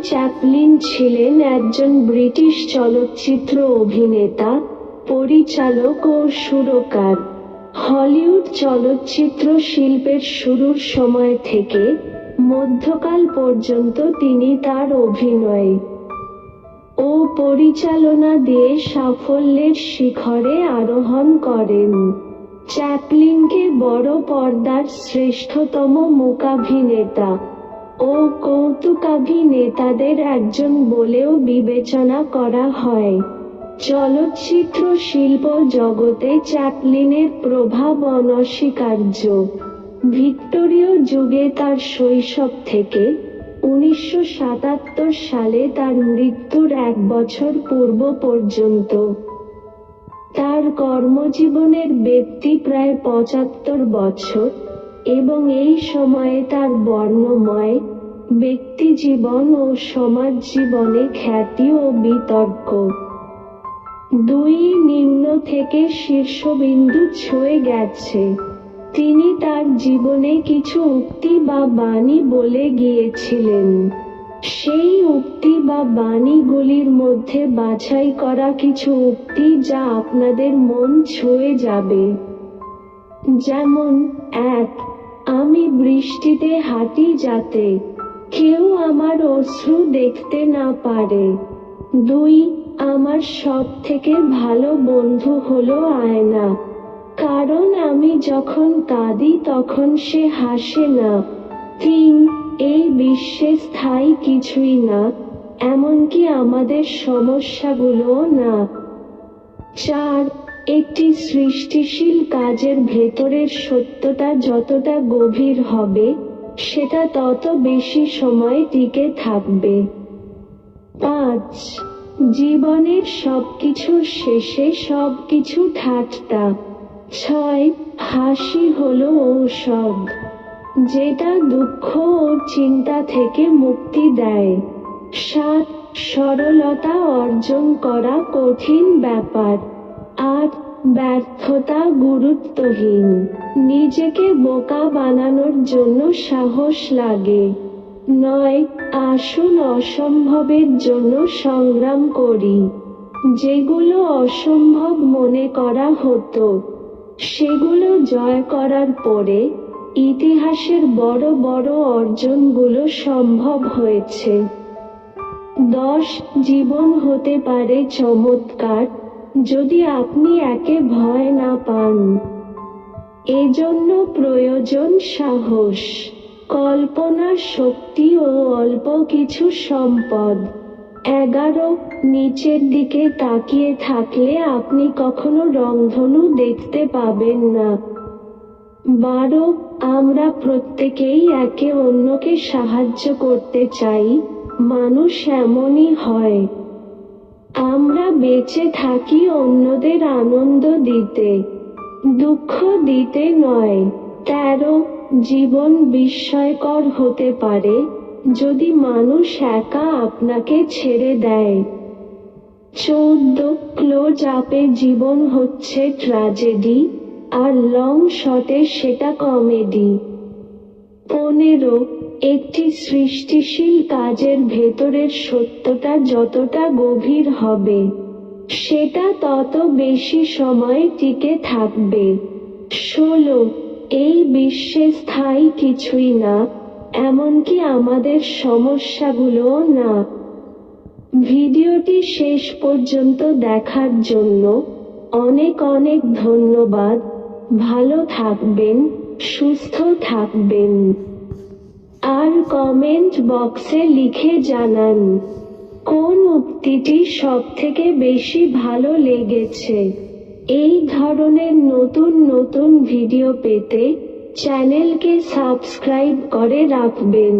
Chaplin ছিলেন একজন British চলচ্চিত্র অভিনেতা, পরিচালক ও সুরকার। হলিউড চলচ্চিত্র শিল্পের শুরুর সময় থেকে মধ্যকাল পর্যন্ত তিনি তার অভিনয় ও পরিচালনা দিয়ে সাফল্যের শিখরে আরোহণ করেন। চ্যাপলিনকে বড় পর্দার শ্রেষ্ঠতম মূকাভিনেতা ও কৌতুকাভিনেতাদের একজন বলেও বিবেচনা করা হয়। চলচ্চিত্র শিল্প জগতে চ্যাপলিনের প্রভাব অনস্বীকার্য। ভিক্টোরীয় যুগে তার শৈশব থেকে 1977 সালে তার মৃত্যুর 1 বছর পূর্ব পর্যন্ত তার কর্মজীবনের ব্যাপ্তি প্রায় 75 বছর, এবং এই সময়ে তার বর্ণময় ব্যক্তিজীবন ও সমাজজীবনে খ্যাতি ও বিতর্ক দুই নিম্ন থেকে শীর্ষবিন্দু ছুঁয়ে গেছে। তিনি তার জীবনে কিছু উক্তি বা বাণী বলে গিয়েছিলেন। সেই উক্তি বা বাণীগুলির মধ্যে বাছাই করা কিছু উক্তি যা আপনাদের মন ছুঁয়ে যাবে। যেমন: 1. আমি বৃষ্টিতে হাঁটি যাতে কেউ আমার অশ্রু দেখতে না পারে। 2. আমার সবথেকে ভালো বন্ধু হলো আয়না, কারণ আমি যখন কাঁদি তখন সে হাসে না। 3. এই বিশ্বে স্থায়ী কিছুই না, এমনকি আমাদের সমস্যাগুলোও না। 4. একটি সৃষ্টিশীল কাজের ভেতরের সত্যতা যতটা গভীর হবে, সেটা তত বেশি সময় টিকে থাকবে। 5. জীবনের সবকিছুর শেষে সবকিছু ঠাট্টা। 6. হাসি হলো ঔষধ, যেটা দুঃখ ও চিন্তা থেকে মুক্তি দেয়। 7. সরলতা অর্জন করা কঠিন ব্যাপার। 8. ব্যর্থতা গুরুত্বহীন, নিজেকে বোকা বানানোর জন্য সাহস লাগে। 9. আসুন অসম্ভবের জন্য সংগ্রাম করি। যেগুলো অসম্ভব মনে করা হতো, সেগুলো জয় করার পরে ইতিহাসের বড় বড় অর্জনগুলো সম্ভব হয়েছে। 10. জীবন হতে পারে চমৎকার, যদি আপনি একে ভয় না পান। এজন্য প্রয়োজন সাহস, কল্পনা শক্তি ও অল্প কিছু সম্পদ। 11. নিচের দিকে তাকিয়ে থাকলে আপনি কখনো রংধনু দেখতে পাবেন না। 12. আমরা প্রত্যেকেই একে অন্যকে সাহায্য করতে চাই, মানুষ এমনই হয়। আমরা বেঁচে থাকি অন্যদের আনন্দ দিতে, দুঃখ দিতে নয়। 13. জীবন বিস্ময়কর হতে পারে, যদি মানুষ একা আপনাকে ছেড়ে দেয়। 14. ক্লোজ আপে জীবন হচ্ছে ট্র্যাজেডি, আর লং শটে সেটা কমেডি। 15. একটি সৃষ্টিশীল কাজের ভেতরের সত্যতা যতটা গভীর হবে, সেটা তত বেশি সময় টিকে থাকবে। 16. এই বিশ্বে স্থায়ী কিছুই না, এমনকি আমাদের সমস্যাগুলোও না। ভিডিওটি শেষ পর্যন্ত দেখার জন্য অনেক অনেক ধন্যবাদ। ভালো থাকবেন, সুস্থ থাকবেন। আর কমেন্ট বক্সে লিখে জানান কোন উক্তিটি সবথেকে বেশি ভালো লেগেছে। এই ধরনের নতুন নতুন ভিডিও পেতে চ্যানেলকে সাবস্ক্রাইব করে রাখবেন।